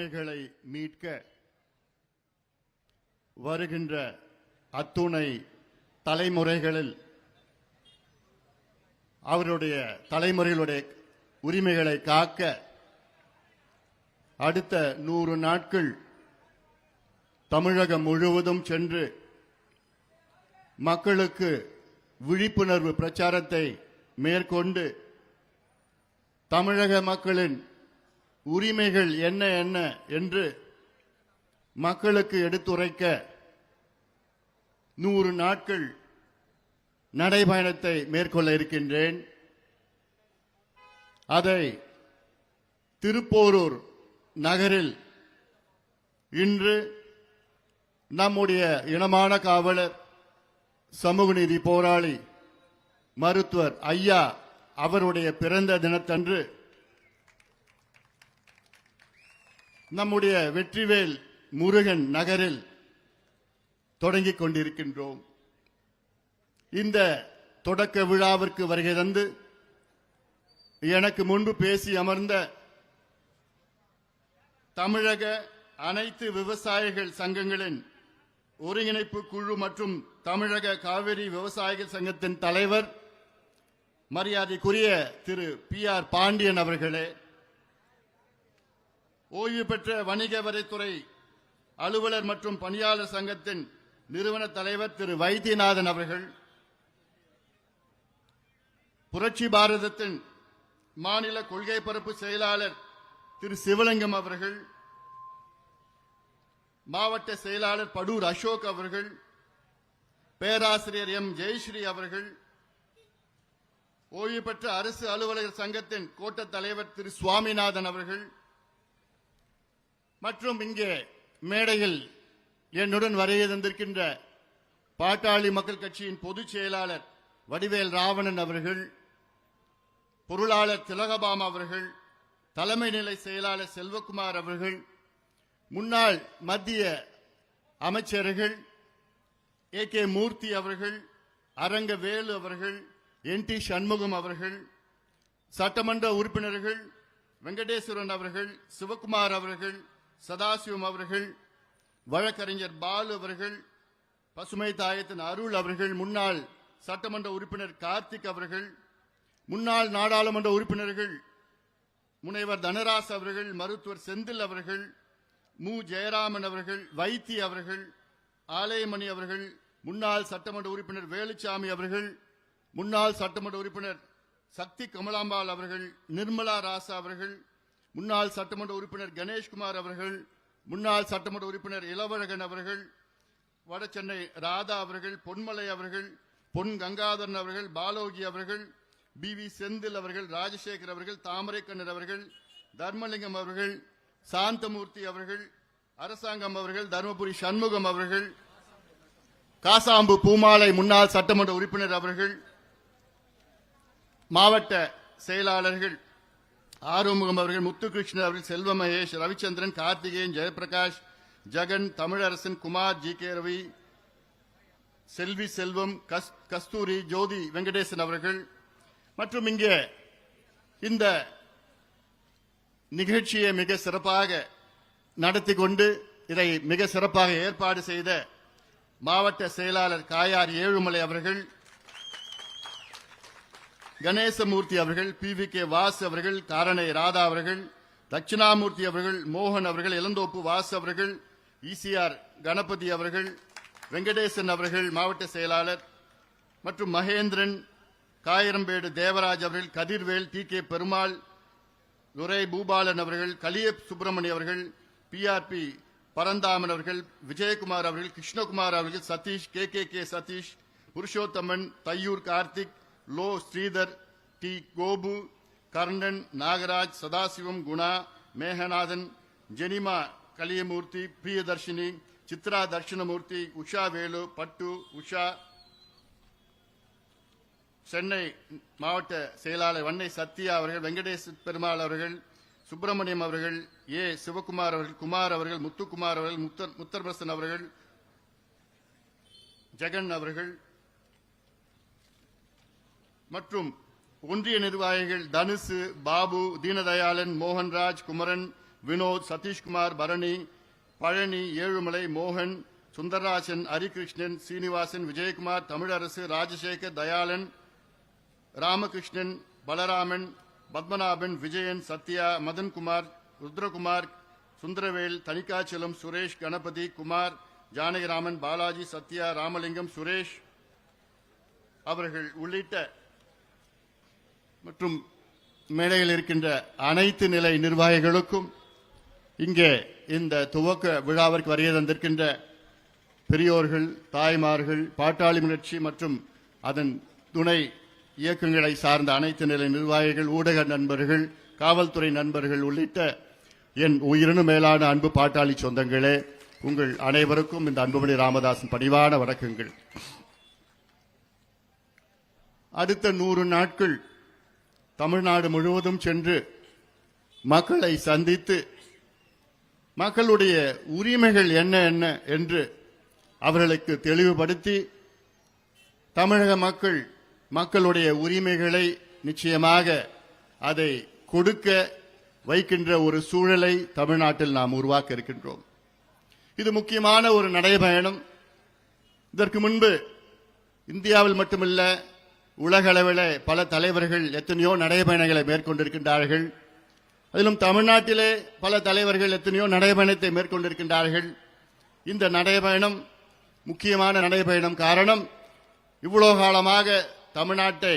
உரிமைகளை மீட்க வருகின்ற அத்துணை தலைமுறைகளில் அவருடைய தலைமுறைகளுடைய உரிமைகளை காக்க அடுத்த 100 நாட்கள் தமிழகம் முழுவதும் சென்று மக்களுக்கு விழிப்புணர்வு பிரச்சாரத்தை மேற்கொண்டு தமிழக மக்களின் உரிமைகள் என்ன என்ன என்று மக்களுக்கு எடுத்துரைக்க 100 நாட்கள் நடைபயணத்தை மேற்கொள்ள இருக்கின்றேன். அதை திருப்போரூர் நகரில் இன்று நம்முடைய இனமான காவலர் சமூக நீதி போராளி மருத்துவர் ஐயா அவருடைய பிறந்த தினத்தன்று நம்முடைய வெற்றிவேல் முருகன் நகரில் தொடங்கிக் கொண்டிருக்கின்றோம். இந்த தொடக்க விழாவிற்கு வருகை தந்து எனக்கு முன்பு பேசி அமர்ந்த தமிழக அனைத்து விவசாயிகள் சங்கங்களின் ஒருங்கிணைப்பு குழு மற்றும் தமிழக காவிரி விவசாயிகள் சங்கத்தின் தலைவர் மரியாதைக்குரிய திரு PR பாண்டியன் அவர்களே, ஓய்வு பெற்ற வணிக வரித்துறை அலுவலர் மற்றும் பணியாளர் சங்கத்தின் நிறுவன தலைவர் திரு வைத்தியநாதன் அவர்கள், புரட்சி பாரதத்தின் மாநில கொள்கை பரப்பு செயலாளர் திரு சிவலிங்கம் அவர்கள், மாவட்ட செயலாளர் படூர் அசோக் அவர்கள், பேராசிரியர் எம் ஜெயஸ்ரீ அவர்கள், ஓய்வு பெற்ற அரசு அலுவலர் சங்கத்தின் கோட்ட தலைவர் திரு சுவாமிநாதன் அவர்கள் மற்றும் இங்கே மேடையில் என்னுடன் வருகை தந்திருக்கின்ற பாட்டாளி மக்கள் கட்சியின் பொதுச் செயலாளர் வடிவேல் ராவணன் அவர்கள், பொருளாளர் திலகபாமா அவர்கள், தலைமை நிலை செயலாளர் செல்வகுமார் அவர்கள், முன்னாள் மத்திய அமைச்சர்கள் AK மூர்த்தி அவர்கள், அரங்க வேலு அவர்கள், NT சண்முகம் அவர்கள், சட்டமன்ற உறுப்பினர்கள் வெங்கடேஸ்வரன் அவர்கள், சிவகுமார் அவர்கள், சதாசிவம் அவர்கள், வழக்கறிஞர் பாலு அவர்கள், பசுமை தாயத்தின் அருள் அவர்கள், முன்னாள் சட்டமன்ற உறுப்பினர் கார்த்திக் அவர்கள், முன்னாள் நாடாளுமன்ற உறுப்பினர்கள் முனைவர் தனராஸ் அவர்கள், மருத்துவர் செந்தில் அவர்கள், மு ஜெயராமன் அவர்கள், வைத்தி அவர்கள், ஆலயமணி அவர்கள், முன்னாள் சட்டமன்ற உறுப்பினர் வேலுச்சாமி அவர்கள், முன்னாள் சட்டமன்ற உறுப்பினர் சக்தி கமலாம்பாள் அவர்கள், நிர்மலா ராசா அவர்கள், முன்னாள் சட்டமன்ற உறுப்பினர் கணேஷ்குமார் அவர்கள், முன்னாள் சட்டமன்ற உறுப்பினர் இளவழகன் அவர்கள், வடசென்னை ராதா அவர்கள், பொன்மலை அவர்கள், பொன் கங்காதரன் அவர்கள், பாலோகி அவர்கள், BV செந்தில் அவர்கள், ராஜசேகர் அவர்கள், தாமரைக்கண்ணர் அவர்கள், தர்மலிங்கம் அவர்கள், சாந்தமூர்த்தி அவர்கள், அரசாங்கம் அவர்கள், தர்மபுரி சண்முகம் அவர்கள், காசாம்பு பூமாலை முன்னாள் சட்டமன்ற உறுப்பினர் அவர்கள், மாவட்ட செயலாளர்கள் ஆறுமுகம் அவர்கள், முத்துகிருஷ்ணன் அவர்கள், செல்வ மகேஷ், ரவிச்சந்திரன், கார்த்திகேயன், ஜெயபிரகாஷ், ஜெகன், தமிழரசன், குமார், GK ரவி, செல்வி செல்வம், கஸ்தூரி, ஜோதி வெங்கடேசன் அவர்கள் மற்றும் இங்கே இந்த நிகழ்ச்சியை மிக சிறப்பாக நடத்தி கொண்டு இதை மிக சிறப்பாக ஏற்பாடு செய்த மாவட்ட செயலாளர் காயார் ஏழுமலை அவர்கள், கணேசமூர்த்தி அவர்கள், PVK வாஸ் அவர்கள், காரணை ராதா அவர்கள், தட்சிணாமூர்த்தி அவர்கள், மோகன் அவர்கள், இளந்தோப்பு வாஸ் அவர்கள், ECR கணபதி அவர்கள், வெங்கடேசன் அவர்கள் மாவட்ட செயலாளர் மற்றும் மகேந்திரன், காயிரம்பேடு தேவராஜ் அவர்கள், கதிர்வேல், TK பெருமாள், துரை பூபாலன் அவர்கள், கலிய சுப்பிரமணிய அவர்கள், PRP பரந்தாமன் அவர்கள், விஜயகுமார் அவர்கள், கிருஷ்ணகுமார் அவர்கள், சதீஷ், KK சதீஷ், புருஷோத்தமன், தையூர் கார்த்திக், லோ ஸ்ரீதர், T கோபு, கர்ணன், நாகராஜ், சதாசிவம், குணா, மேகநாதன், ஜெனிமா கலியமூர்த்தி, பிரியதர்ஷினி, சித்ரா தர்ஷனமூர்த்தி, உஷா வேலு, பட்டு, உஷா, சென்னை மாவட்ட செயலாளர் வன்னை சத்யா அவர்கள், வெங்கடேஷ் பெருமாள் அவர்கள், சுப்பிரமணியம் அவர்கள், A சிவகுமார் அவர்கள், குமார் அவர்கள், முத்துக்குமார் அவர்கள், முத்தர்பசன் அவர்கள், ஜெகன் அவர்கள் மற்றும் ஒன்றிய நிர்வாகிகள் தனுசு, பாபு, தீனதயாளன், மோகன்ராஜ், குமரன், வினோத், சதீஷ்குமார், பரணி, பழனி, ஏழுமலை, மோகன், சுந்தரராஜன், ஹரிகிருஷ்ணன், சீனிவாசன், விஜயகுமார், தமிழரசு, ராஜசேகர், தயாளன், ராமகிருஷ்ணன், பலராமன், பத்மநாபன், விஜயன், சத்யா, மதன்குமார், ருத்ரகுமார், சுந்தரவேல், தனிகாச்சலம், சுரேஷ், கணபதி, குமார், ஜானகிராமன், பாலாஜி, சத்யா, ராமலிங்கம், சுரேஷ் அவர்கள் உள்ளிட்ட மற்றும் மேடையில் இருக்கின்ற அனைத்து நிலை நிர்வாகிகளுக்கும் இங்கே இந்த துவக்க விழாவிற்கு வருகை தந்திருக்கின்ற பெரியோர்கள், தாய்மார்கள், பாட்டாளி முயற்சி மற்றும் அதன் துணை இயக்கங்களை சார்ந்த அனைத்து நிலை நிர்வாகிகள், ஊடக நண்பர்கள், காவல்துறை நண்பர்கள் உள்ளிட்ட என் உயிரினும் மேலான அன்பு பாட்டாளி சொந்தங்களே, உங்கள் அனைவருக்கும் இந்த அன்புமணி ராமதாசின் பணிவான வணக்கங்கள். அடுத்த 100 நாட்கள் தமிழ்நாடு முழுவதும் சென்று மக்களை சந்தித்து மக்களுடைய உரிமைகள் என்ன என்ன என்று அவர்களுக்கு தெளிவுபடுத்தி தமிழக மக்களுடைய உரிமைகளை நிச்சயமாக அதை கொடுக்க வைக்கின்ற ஒரு சூழலை தமிழ்நாட்டில் நாம் உருவாக்க இருக்கின்றோம். இது முக்கியமான ஒரு நடைபயணம். இதற்கு முன்பு இந்தியாவில் மட்டுமல்ல, உலக அளவில் பல தலைவர்கள் எத்தனையோ நடைபயணங்களை மேற்கொண்டிருக்கின்றார்கள். அதிலும் தமிழ்நாட்டிலே பல தலைவர்கள் எத்தனையோ நடைபயணத்தை மேற்கொண்டிருக்கின்றார்கள். இந்த நடைபயணம் முக்கியமான நடைபயணம். காரணம், இவ்வளவு காலமாக தமிழ்நாட்டை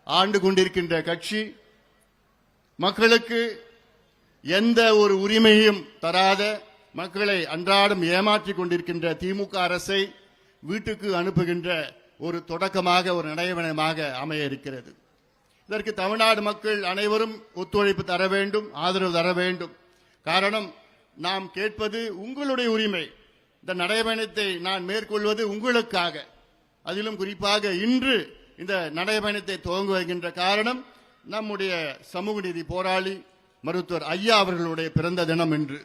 ஆண்டு கொண்டிருக்கின்ற கட்சி மக்களுக்கு எந்த ஒரு உரிமையும் தராத, மக்களை அன்றாடம் ஏமாற்றிக் கொண்டிருக்கின்ற திமுக அரசை வீட்டுக்கு அனுப்புகின்ற ஒரு தொடக்கமாக, ஒரு நடைபயணமாக அமைய இருக்கிறது. இதற்கு தமிழ்நாடு மக்கள் அனைவரும் ஒத்துழைப்பு தர வேண்டும், ஆதரவு தர வேண்டும். காரணம், நாம் கேட்பது உங்களுடைய உரிமை. இந்த நடைபயணத்தை நான் மேற்கொள்வது உங்களுக்காக. அதிலும் குறிப்பாக இன்று இந்த நடைபயணத்தை துவங்க வருகின்ற காரணம், நம்முடைய சமூக நீதி போராளி மருத்துவர் ஐயா அவர்களுடைய பிறந்த தினம் என்று.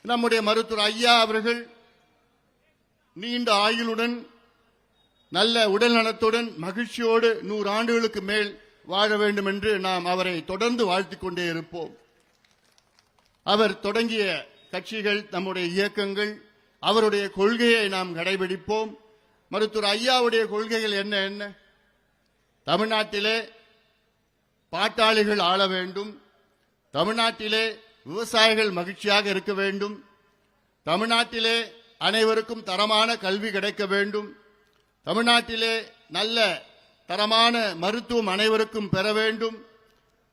நம்முடைய மருத்துவர் ஐயா அவர்கள் நீண்ட ஆயுளுடன், நல்ல உடல் நலத்துடன், மகிழ்ச்சியோடு 100 ஆண்டுகளுக்கு மேல் வாழ வேண்டும் என்று நாம் அவரை தொடர்ந்து வாழ்த்திக் கொண்டே இருப்போம். அவர் தொடங்கிய கட்சிகள், நம்முடைய இயக்கங்கள், அவருடைய கொள்கையை நாம் கடைபிடிப்போம். மருத்துவர் ஐயாவுடைய கொள்கைகள் என்ன என்ன? தமிழ்நாட்டிலே பாட்டாளிகள் ஆள வேண்டும், தமிழ்நாட்டிலே விவசாயிகள் மகிழ்ச்சியாக இருக்க வேண்டும், தமிழ்நாட்டிலே அனைவருக்கும் தரமான கல்வி கிடைக்க வேண்டும், தமிழ்நாட்டிலே நல்ல தரமான மருத்துவம் அனைவருக்கும் பெற வேண்டும்,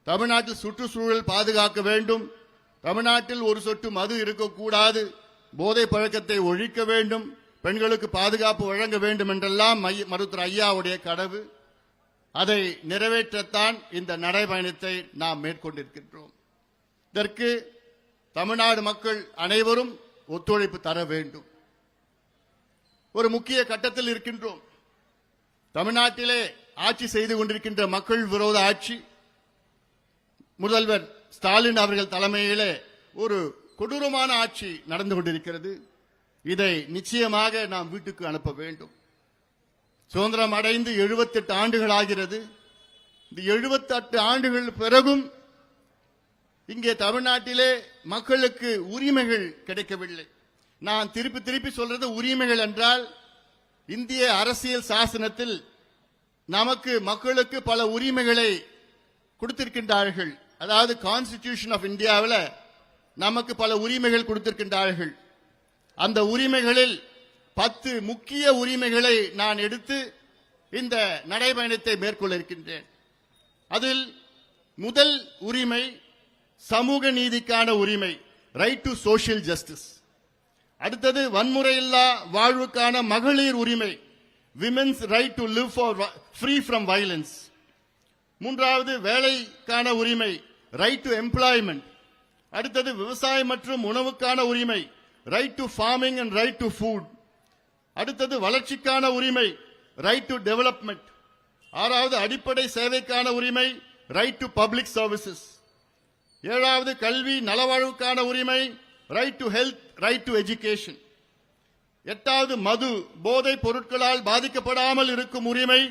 தமிழ்நாட்டில் சுற்றுச்சூழல் பாதுகாக்க வேண்டும், தமிழ்நாட்டில் ஒரு சொட்டு மது இருக்கக்கூடாது, போதை பழக்கத்தை ஒழிக்க வேண்டும், பெண்களுக்கு பாதுகாப்பு வழங்க வேண்டும் என்றெல்லாம் மருத்துவர் ஐயாவுடைய கனவு. அதை நிறைவேற்றத்தான் இந்த நடைபயணத்தை நாம் மேற்கொண்டிருக்கின்றோம். இதற்கு தமிழ்நாடு மக்கள் அனைவரும் ஒத்துழைப்பு தர வேண்டும். ஒரு முக்கிய கட்டத்தில் இருக்கின்றோம். தமிழ்நாட்டிலே ஆட்சி செய்து கொண்டிருக்கின்ற மக்கள் விரோத ஆட்சி, முதல்வர் ஸ்டாலின் அவர்கள் தலைமையிலே ஒரு கொடூரமான ஆட்சி நடந்து கொண்டிருக்கிறது. இதை நிச்சயமாக நாம் வீட்டுக்கு அனுப்ப வேண்டும். சுதந்திரம் அடைந்து 78 ஆண்டுகள் ஆகிறது. இந்த 78 ஆண்டுகள் பிறகும் இங்கே தமிழ்நாட்டிலே மக்களுக்கு உரிமைகள் கிடைக்கவில்லை. நான் திருப்பி சொல்றது உரிமைகள் என்றால், இந்திய அரசியல் சாசனத்தில் நமக்கு மக்களுக்கு பல உரிமைகளை கொடுத்திருக்கின்றார்கள். அதாவது கான்ஸ்டிடியூஷன் ஆஃப் இந்தியாவில் நமக்கு பல உரிமைகள் கொடுத்திருக்கின்றார்கள். அந்த உரிமைகளில் 10 முக்கிய உரிமைகளை நான் எடுத்து இந்த நடைபயணத்தை மேற்கொள்ள இருக்கின்றேன். அதில் முதல் உரிமை சமூக நீதிக்கான உரிமை, ரைட் டு சோஷியல் ஜஸ்டிஸ். அடுத்தது வன்முறையில்லா வாழ்வுக்கான மகளிர் உரிமை, women's right to live free from violence. மூன்றாவது வேலைக்கான உரிமை, ரைட் டு எம்ப்ளாய்மெண்ட். அடுத்தது விவசாயம் மற்றும் உணவுக்கான உரிமை, right to farming and right to food. அடுத்தது வளர்ச்சிக்கான உரிமை, ரைட் டு டெவலப்மெண்ட். ஆறாவது அடிப்படை சேவைக்கான உரிமை, ரைட் டு பப்ளிக் சர்வீசஸ். ஏழாவது கல்வி நலவாழ்வுக்கான உரிமை, right to health, right to education. எட்டாவது மது போதை பொருட்களால் பாதிக்கப்படாமல் இருக்கும் உரிமை,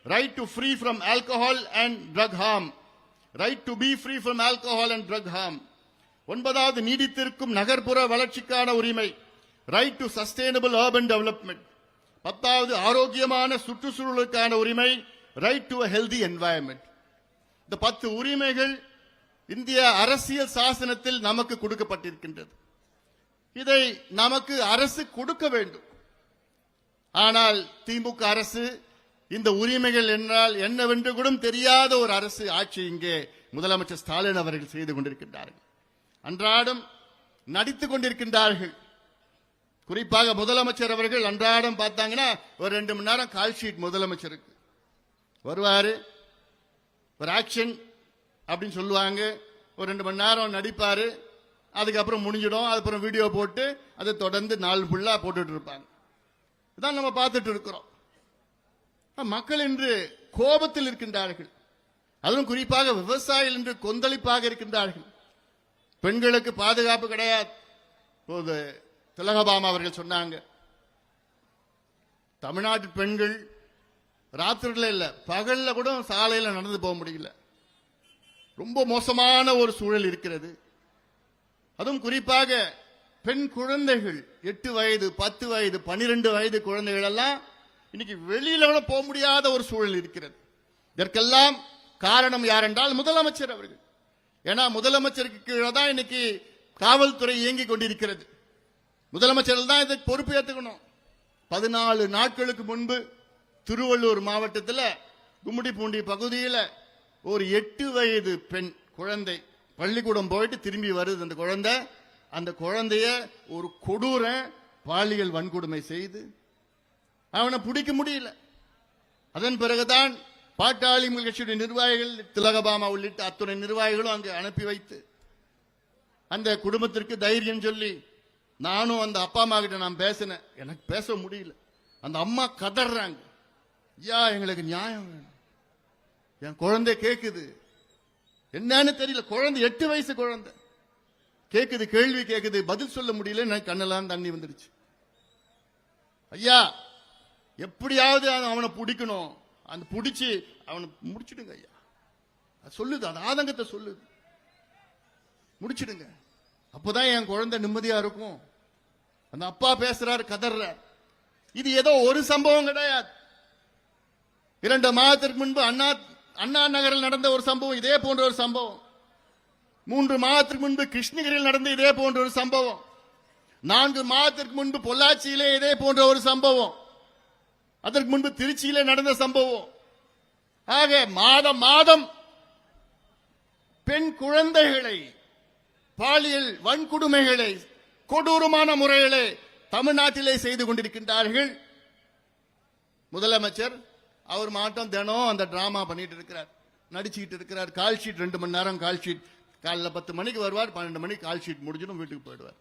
right to free from alcohol and drug harm. Right to be free from alcohol and drug harm. 9வது நீடித்திருக்கும் நகர்ப்புற வளர்ச்சிக்கான உரிமை, right to sustainable urban development. 10வது ஆரோக்கியமான சுற்றுச்சூழலுக்கான உரிமை, right to a healthy environment. இந்த 10 உரிமைகள் இந்திய அரசியல் சாசனத்தில் நமக்கு கொடுக்கப்பட்டிருக்கின்றது. இதை நமக்கு அரசு கொடுக்க வேண்டும். ஆனால் திமுக அரசு இந்த உரிமைகள் என்றால் என்னவென்று கூட தெரியாத ஒரு அரசு ஆட்சி இங்கே முதலமைச்சர் ஸ்டாலின் அவர்கள் செய்து கொண்டிருக்கின்றார்கள். அன்றாடம் நடித்துக் கொண்டிருக்கின்றார்கள். குறிப்பாக முதலமைச்சர் அவர்கள் அன்றாடம் பார்த்தாங்கன்னா ஒரு 2 மணி நேரம் கால் ஷீட் முதலமைச்சருக்கு வருவாரு, ஒரு ஆக்ஷன் அப்படின்னு சொல்லுவாங்க, ஒரு 2 மணி நேரம் நடிப்பாரு, அதுக்கப்புறம் முடிஞ்சிடும், அதுக்கப்புறம் வீடியோ போட்டு அதை தொடர்ந்து நாள் ஃபுல்லா போட்டுட்டு இருப்பாங்க. இதான் நம்ம பார்த்துட்டு இருக்கிறோம். மக்கள் இன்று கோபத்தில் இருக்கின்றார்கள். அதுவும் குறிப்பாக விவசாயிகள் இன்று கொந்தளிப்பாக இருக்கின்றார்கள். பெண்களுக்கு பாதுகாப்பு கிடையாது. போது திலகபாமா அவர்கள் சொன்னாங்க, தமிழ்நாட்டு பெண்கள் ராத்திரில இல்ல பகல்ல கூட சாலையில நடந்து போக முடியல. ரொம்ப மோசமான ஒரு சூழல் இருக்கிறது. அதுவும் குறிப்பாக பெண் குழந்தைகள் 8 வயது 10 வயது 12 வயது குழந்தைகள் எல்லாம் இன்னைக்கு வெளியில கூட போக முடியாத ஒரு சூழல் இருக்கிறது. இதற்கெல்லாம் காரணம் யார் என்றால் முதலமைச்சர் அவர்கள். ஏன்னா முதலமைச்சருக்கு கீழே தான் இன்னைக்கு காவல்துறை இயங்கிக் கொண்டிருக்கிறது. முதலமைச்சர் தான் இதற்கு பொறுப்பு ஏற்றுக்கணும். 14 நாட்களுக்கு முன்பு திருவள்ளூர் மாவட்டத்தில் கும்மிடிப்பூண்டி பகுதியில் ஒரு 8 வயது பெண் குழந்தை பள்ளிக்கூடம் போயிட்டு திரும்பி வருது. அந்த குழந்தைய ஒரு கொடூர பாலியல் வன்கொடுமை செய்து அவனை பிடிக்க முடியல. அதன் பிறகுதான் பாட்டாளி கட்சியுடைய நிர்வாகிகள் திலகபாமா உள்ளிட்ட அத்துணை நிர்வாகிகளும் அங்கு அனுப்பி வைத்து அந்த குடும்பத்திற்கு தைரியம் சொல்லி, நானும் அந்த அப்பா அம்மா கிட்ட நான் பேசினேன், எனக்கு பேச முடியல. அந்த அம்மா கதறாங்க, ஐயா எங்களுக்கு நியாயம் வேணும், என் குழந்தை கேக்குது, என்னன்னு தெரியல, குழந்தை 8 வயசு குழந்தை கேக்குது, கேள்வி கேக்குது, பதில் சொல்ல முடியல, எனக்கு கண்ணெல்லாம் தண்ணி வந்துடுச்சு. ஐயா எப்படியாவது அவனை பிடிக்கணும், அந்த பிடிச்சி அவனை முடிச்சிடுங்க ஐயா, சொல்லுது, அந்த ஆதங்கத்தை சொல்லுது, முடிச்சிடுங்க, அப்பதான் என் குழந்தை நிம்மதியா இருக்கும். அந்த அப்பா பேசுறாரு, கதறார். இது ஏதோ ஒரு சம்பவம் கிடையாது. 2 மாதத்திற்கு முன்பு அண்ணா நகரில் நடந்த ஒரு சம்பவம், இதே போன்ற ஒரு சம்பவம். 3 மாதத்திற்கு முன்பு கிருஷ்ணகிரியில் நடந்த இதே போன்ற ஒரு சம்பவம். 4 மாதத்திற்கு முன்பு பொள்ளாச்சியிலே இதே போன்ற ஒரு சம்பவம். அதற்கு முன்பு திருச்சியிலே நடந்த சம்பவம். ஆக மாதம் மாதம் பெண் குழந்தைகளை பாலியல் வன்கொடுமைகளை கொடூரமான முறையிலே தமிழ்நாட்டிலே செய்து கொண்டிருக்கின்றார்கள். முதலமைச்சர் அவர் மாட்டம் தினம் அந்த டிராமா பண்ணிட்டு இருக்கிறார், நடிச்சுக்கிட்டு இருக்கிறார். கால் ஷீட் 2 மணி நேரம் கால் ஷீட். காலைல 10 மணிக்கு வருவார், 12 மணிக்கு கால் ஷீட் முடிஞ்சிடும், வீட்டுக்கு போயிடுவார்.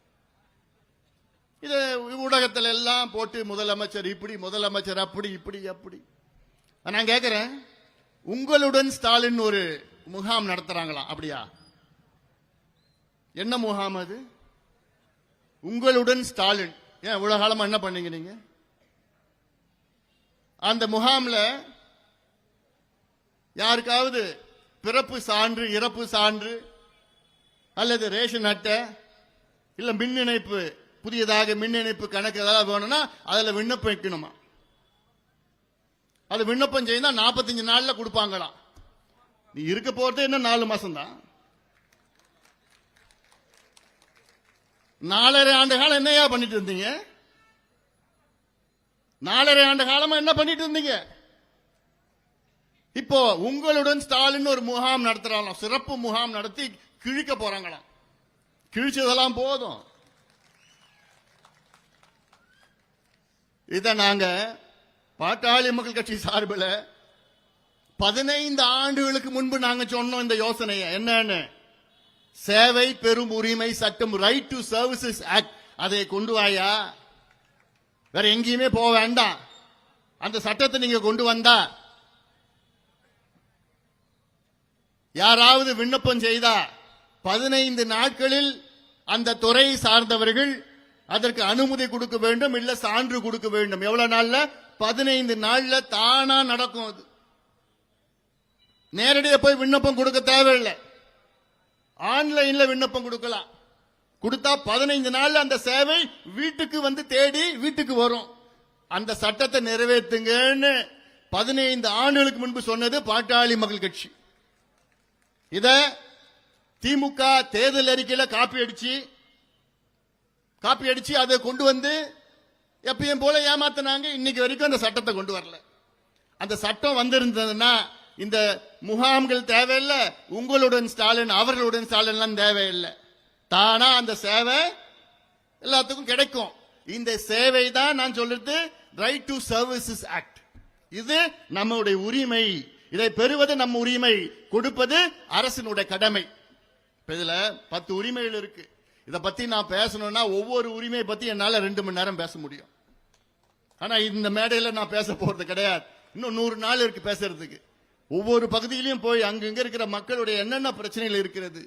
இது ஊடகத்தில் எல்லாம் போட்டு முதலமைச்சர் இப்படி, முதலமைச்சர் அப்படி, இப்படி அப்படி. நான் கேட்கிறேன், உங்களுடன் ஸ்டாலின் ஒரு முகாம் நடத்துறாங்களாம், அப்படியா? என்ன முகாம் அது? உங்களுடன் ஸ்டாலின். ஏன் இவ்வளவு காலமா என்ன பண்ணீங்க நீங்க? அந்த முகாம்ல யாருக்காவது பிறப்பு சான்று, இறப்பு சான்று அல்லது ரேஷன் அட்டை இல்ல மின் இணைப்பு, புதியதாக மின் இணைப்பு கணக்கு ஏதாவது வேணும்னா அதுல விண்ணப்பம் வைக்கணுமா? அது விண்ணப்பம் செய்தா 45 நாள்ல கொடுப்பாங்களாம். நீ இருக்க போறது என்ன 4 மாசம் தான். 4.5 ஆண்டு காலம் என்னையா பண்ணிட்டு இருந்தீங்க? 4.5 ஆண்டு காலமா என்ன பண்ணிட்டு இருந்தீங்க? இப்போ உங்களுடன் ஸ்டாலின் ஒரு முகாம் நடத்துறாங்களாம், சிறப்பு முகாம் நடத்தி கிழிக்க போறாங்களாம். கிழிச்சதெல்லாம் போதும். இத நாங்க பாட்டாளி மக்கள் கட்சி சார்பில் 15 ஆண்டுகளுக்கு முன்பு நாங்க சொன்னோம் இந்த யோசனையை. என்னன்னு? சேவை பெரும் உரிமை சட்டம், ரைட் டு சர்வீசஸ் ஆக்ட். அதை கொண்டு வாயா, வேற எங்கேயுமே போக வேண்டாம். அந்த சட்டத்தை நீங்க கொண்டு வந்தா யாராவது விண்ணப்பம் செய்தா 15 நாட்களில் அந்த துறை சார்ந்தவர்கள் அதற்கு அனுமதி கொடுக்க வேண்டும், இல்ல சான்று கொடுக்க வேண்டும். எவ்வளவு நாள்ல? 15 நாள்ல தானா நடக்கும். அது நேரடியாக போய் விண்ணப்பம் கொடுக்க தேவையில்லை, ஆன்லைன்ல விண்ணப்பம் கொடுக்கலாம். கொடுத்தா 15 நாள்ல அந்த சேவை வீட்டுக்கு வந்து தேடி வீட்டுக்கு வரும். அந்த சட்டத்தை நிறைவேற்றுங்கன்னு 15 ஆண்டுகளுக்கு முன்பு சொன்னது பாட்டாளி மக்கள் கட்சி. இத திமுக தேர்தல் அறிக்கையில காப்பி அடிச்சு அதை கொண்டு வந்து எப்பயும் போல ஏமாத்தினாங்க. இன்னைக்கு வரைக்கும் அந்த சட்டத்தை கொண்டு வரல. அந்த சட்டம் வந்திருந்ததுன்னா இந்த முகாம்கள் தேவையில்லை, உங்களுடன் ஸ்டாலின் அவர்களுடன் ஸ்டாலின் தேவையில்லை. தானா அந்த சேவை எல்லாத்துக்கும் கிடைக்கும். இந்த சேவை தான் நான் சொல்றது ரைட் டு சர்வீசஸ் ஆக்ட். இது நம்முடைய உரிமை, இதை பெறுவது நம்ம உரிமை, கொடுப்பது அரசினுடைய கடமை. இதுல 10 உரிமைகள் இருக்கு. இதை பத்தி நான் பேசணும்னா ஒவ்வொரு உரிமையை பத்தி என்னால 2 மணி நேரம் பேச முடியும். ஆனா இந்த மேடையில நான் பேச போறது கிடையாது. இன்னும் 100 நாள் இருக்கு பேசுறதுக்கு. ஒவ்வொரு பகுதியிலையும் போய் அங்கங்க இருக்கிற மக்களுடைய என்னென்ன பிரச்சனைகள் இருக்கிறது,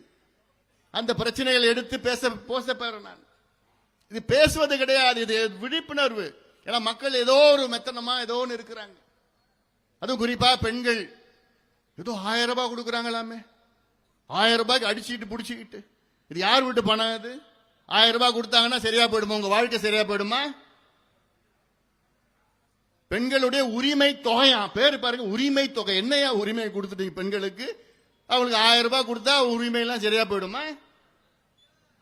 அந்த பிரச்சனைகளை எடுத்து பேச போறேன் நான். இது பேசுவது கிடையாது, இது விழிப்புணர்வு. ஏன்னா மக்கள் ஏதோ ஒரு மெத்தனமா ஏதோ ஒன்று இருக்கிறாங்க. அதுவும் குறிப்பா பெண்கள் ஏதோ 1000 ரூபாய் கொடுக்குறாங்களாமே, 1000 ரூபாய்க்கு அடிச்சுக்கிட்டு புடிச்சுக்கிட்டு. இது யார் வீட்டு பணம்? இது 1000 ரூபாய் கொடுத்தாங்கன்னா சரியா போயிடுமா? உங்க வாழ்க்கை சரியா போயிடுமா? பெண்களுடைய உரிமை தொகையா பேரு பாருங்க, உரிமை தொகை. என்னையா உரிமை கொடுத்துட்டீங்க பெண்களுக்கு? அவங்களுக்கு 1000 ரூபாய் கொடுத்தா உரிமை எல்லாம் சரியா போயிடுமா?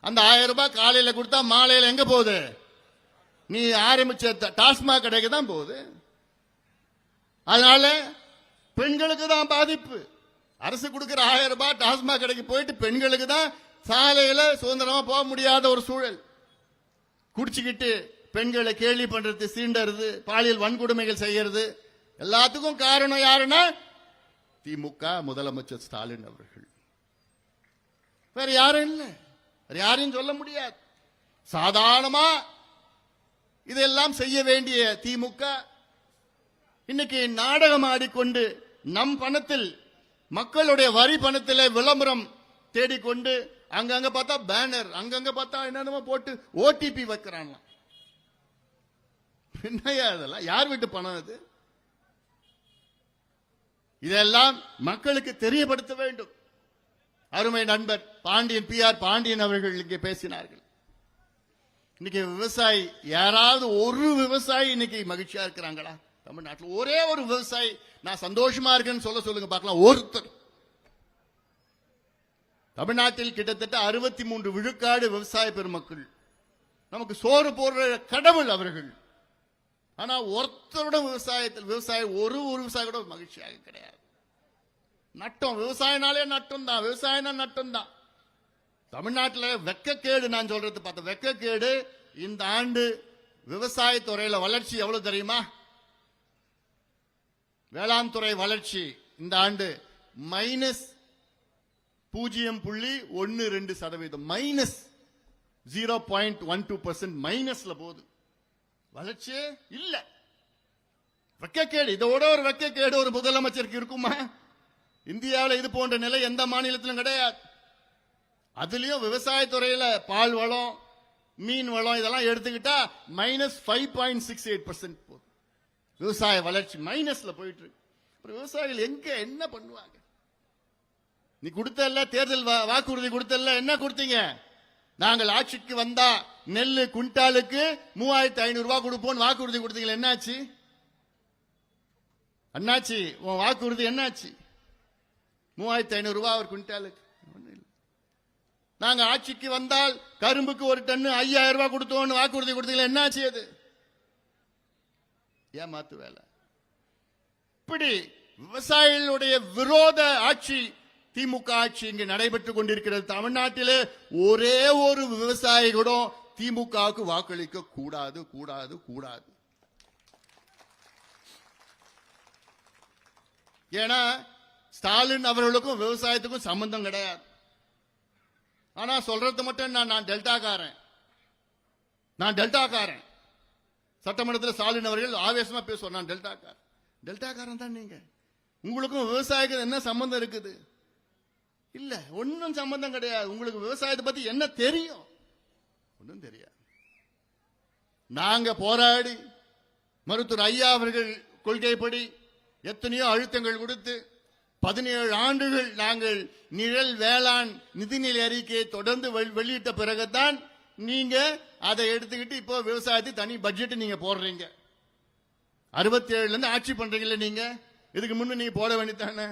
அந்த 1000 ரூபாய் காலையில கொடுத்தா மாலையில எங்க போகுது? நீ ஆரம்பிச்ச டாஸ்மாக் கடைக்கு தான் போகுது. அதனால பெண்களுக்கு தான் பாதிப்பு. அரசு கொடுக்கிற 1000 ரூபாய் டாஸ்மாக் கடைக்கு போயிட்டு பெண்களுக்கு தான் சாலையில சுதந்திரமா போக முடியாத ஒரு சூழல். குடிச்சுக்கிட்டு பெண்களை கேலி பண்றது, சீண்டறது, பாலியல் வன்கொடுமைகள் செய்யறது, எல்லாத்துக்கும் காரணம் யாருன்னா திமுக முதலமைச்சர் ஸ்டாலின் அவர்கள். வேற யாரும் இல்ல, வேற யாரையும் சொல்ல முடியாது. சாதாரணமா இதெல்லாம் செய்ய வேண்டிய திமுக இன்னைக்கு நாடகம் ஆடிக்கொண்டு நம் பணத்தில், மக்களுடைய வரி பணத்தில் விளம்பரம் தேடிக்கொண்டு அங்கங்க பார்த்தா பேனர், அங்கங்க பார்த்தா என்னென்னமோ போட்டு ஓடிபி வைக்கிறாங்க. என்னையா இதெல்லாம்? யார் வீட்டு பணம் இது? இதெல்லாம் மக்களுக்கு தெரியப்படுத்த வேண்டும். அருமை நண்பர் பாண்டியன், PR பாண்டியன் அவர்கள் இங்கே பேசினார்கள். இன்னைக்கு விவசாயி, யாராவது ஒரு விவசாயி இன்னைக்கு மகிழ்ச்சியா இருக்கிறாங்களா? தமிழ்நாட்டில் ஒரே ஒரு விவசாயி நான் சந்தோஷமா இருக்கேன்னு சொல்லுங்க பார்க்கலாம். ஒருத்தர். தமிழ்நாட்டில் கிட்டத்தட்ட 63 விழுக்காடு விவசாய பெருமக்கள், நமக்கு சோறு போடுற கடவுள் அவர்கள். ஆனா ஒருத்தரோட விவசாயம் ஒரு விவசாயி கூட மகிழ்ச்சியாக கிடையாது. நட்டம், விவசாயனாலே நட்டம் தான், விவசாயம்னா நட்டம் தான். தமிழ்நாட்டில் வெக்கக்கேடு, நான் சொல்றது பார்த்த வெக்கக்கேடு. இந்த ஆண்டு விவசாயத்துறையில வளர்ச்சி எவ்வளவு தெரியுமா? வேளாண் துறை வளர்ச்சி இந்த ஆண்டு -0.12%, -0.12% மைனஸ்ல போகுது. வளர்ச்சியே இல்ல. வெக்கக்கேடு. இதோட ஒரு வெக்கக்கேடு ஒரு முதலமைச்சருக்கு இருக்குமா? இந்தியாவில் இது போன்ற நிலை எந்த மாநிலத்திலும் கிடையாது. அதுலயும் விவசாயத்துறையில பால் வளம், மீன் வளம் இதெல்லாம் எடுத்துக்கிட்டா -5.68% போகுது. விவசாய வளர்ச்சி மைனஸ்ல போயிட்டு இருக்கு. விவசாயிகள் எங்க என்ன பண்ணுவாங்க? நீ கொடுத்தல்ல, தேர்தல் வாக்குறுதி கொடுத்தல்ல, என்ன கொடுத்தீங்க? நாங்கள் ஆட்சிக்கு வந்தா நெல்லு குண்டாலுக்கு 3500 ரூபாய் கொடுப்போம் வாக்குறுதி கொடுத்தீங்க. என்னாச்சு? அண்ணாச்சி உன் வாக்குறுதி என்னாச்சு? 3500 ரூபாய் ஒரு குண்டாலுக்கு. நாங்க ஆட்சிக்கு வந்தால் கரும்புக்கு ஒரு டன்னு 5000 ரூபாய் கொடுத்தோம் வாக்குறுதி கொடுத்தீங்க. என்னாச்சு? அது ஏமாத்து வேலை. இப்படி விவசாயிகளுடைய விரோத ஆட்சி திமுக ஆட்சி இங்கு நடைபெற்றுக் கொண்டிருக்கிறது. தமிழ்நாட்டிலே ஒரே ஒரு விவசாயி கூட திமுகவுக்கு வாக்களிக்க கூடாது கூடாது கூடாது. ஏன்னா ஸ்டாலின் அவர்களுக்கும் விவசாயத்துக்கும் சம்பந்தம் கிடையாது. ஆனா சொல்றது மட்டும் நான் டெல்டாக்காரன். சட்டமன்றத்தில் ஸ்டாலின் அவர்கள் ஆவேசமா பேசுவார், நான் டெல்டாக்காரன் தான். நீங்க உங்களுக்கும் விவசாயிக்கு என்ன சம்பந்தம் இருக்குது? இல்ல, ஒன்னும் சம்பந்தம் கிடையாது. உங்களுக்கு விவசாயத்தை பத்தி என்ன தெரியும்? ஒன்னும் தெரியாது. நாங்க போராடி மருத்துவர் ஐயா அவர்கள் கொள்கைப்படி எத்தனையோ அழுத்தங்கள் கொடுத்து 17 ஆண்டுகள் நாங்கள் நிழல் வேளாண் நிதிநிலை அறிக்கையை தொடர்ந்து வெளியிட்ட பிறகுதான் நீங்க அதை எடுத்துக்கிட்டு இப்போ விவசாயத்துக்கு தனி பட்ஜெட் நீங்க போடுறீங்க. 67ல இருந்து ஆட்சி பண்றீங்கல்ல நீங்க, இதுக்கு முன்ன நீங்க போட வேண்டியதானே.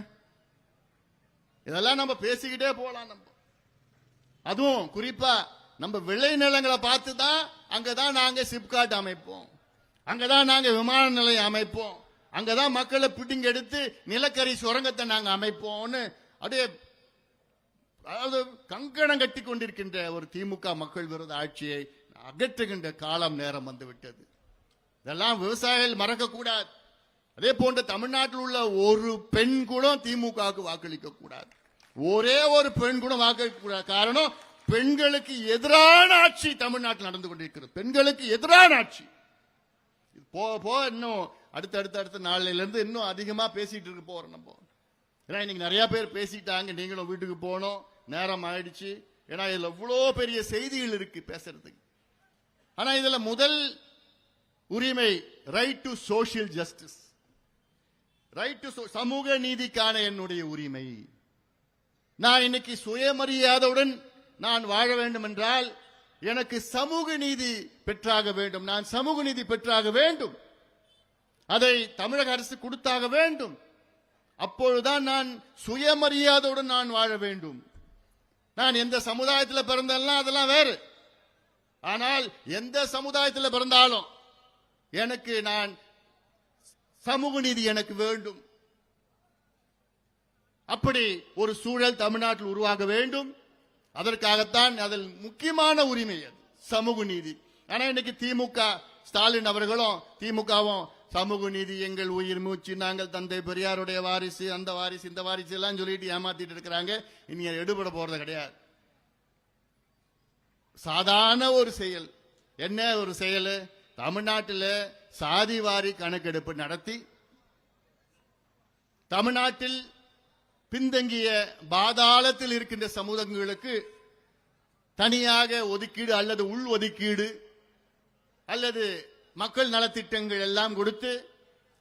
இதெல்லாம் நம்ம பேசிக்கிட்டே போலாம். நம்ம அதுவும் குறிப்பா நம்ம விளை நிலங்களை பார்த்து தான் அங்கதான் நாங்க சிப்காட் அமைப்போம், அங்கதான் நாங்க விமான நிலையம் அமைப்போம், அங்கதான் மக்களை பிடிங்க எடுத்து நிலக்கரி சுரங்கத்தை நாங்க அமைப்போம்னு அப்படியே அதாவது கங்கணம் கட்டி கொண்டிருக்கின்ற ஒரு திமுக மக்கள் விரோத ஆட்சியை அகற்றுகின்ற காலம் நேரம் வந்துவிட்டது. இதெல்லாம் விவசாயிகள் மறக்க கூடாது. அதே போன்ற தமிழ்நாட்டில் உள்ள ஒரு பெண் கூட திமுகவுக்கு வாக்களிக்க கூடாது. ஒரே ஒரு பெண் கூட வாக்களிக்க கூடாது. காரணம், பெண்களுக்கு எதிரான ஆட்சி தமிழ்நாட்டில் நடந்து கொண்டிருக்கிறது. பெண்களுக்கு எதிரான ஆட்சி போக இன்னும் அடுத்த நாளில இருந்து இன்னும் அதிகமா பேசிட்டு இருக்க போறோம் நம்ம. ஏன்னா இன்னைக்கு நிறைய பேர் பேசிட்டாங்க, நீங்களும் வீட்டுக்கு போனோம், நேரம் ஆயிடுச்சு. ஏன்னா இதுல இவ்வளோ பெரிய செய்திகள் இருக்கு பேசுறதுக்கு. ஆனா இதுல முதல் உரிமை right to social justice, right to சமூக நீதிக்கான என்னுடைய உரிமை. நான் இன்னைக்கு சுயமரியாதையுடன் நான் வாழ வேண்டும் என்றால் எனக்கு சமூக நீதி பெற்றாக வேண்டும். நான் சமூக நீதி பெற்றாக வேண்டும். அதை தமிழக அரசு கொடுத்தாக வேண்டும். அப்பொழுதுதான் நான் சுயமரியாதையுடன் நான் வாழ வேண்டும். நான் எந்த சமுதாயத்தில் பிறந்தாலும் அதெல்லாம் வேறு. ஆனால் எந்த சமுதாயத்தில் பிறந்தாலும் எனக்கு நான் சமூக நீதி எனக்கு வேண்டும். அப்படி ஒரு சூழல் தமிழ்நாட்டில் உருவாக வேண்டும். அதற்காகத்தான் அதில் முக்கியமான உரிமை சமூக நீதி. ஆனா இன்னைக்கு திமுக ஸ்டாலின் அவர்களும் திமுகவும் சமூக நீதி எங்கள் உயிர் மூச்சு, நாங்கள் தந்தை பெரியாருடைய வாரிசு, அந்த வாரிசு இந்த வாரிசு எல்லாம் சொல்லிட்டு ஏமாத்திட்டு இருக்கிறாங்க. இனி எடுபட போறது கிடையாது. சாதாரண ஒரு செயல். என்ன ஒரு செயல்? தமிழ்நாட்டில் சாதிவாரி கணக்கெடுப்பு நடத்தி தமிழ்நாட்டில் பின்தங்கிய பாதாளத்தில் இருக்கின்ற சமூகங்களுக்கு தனியாக ஒதுக்கீடு அல்லது உள் ஒதுக்கீடு அல்லது மக்கள் நலத்திட்டங்கள் எல்லாம் கொடுத்து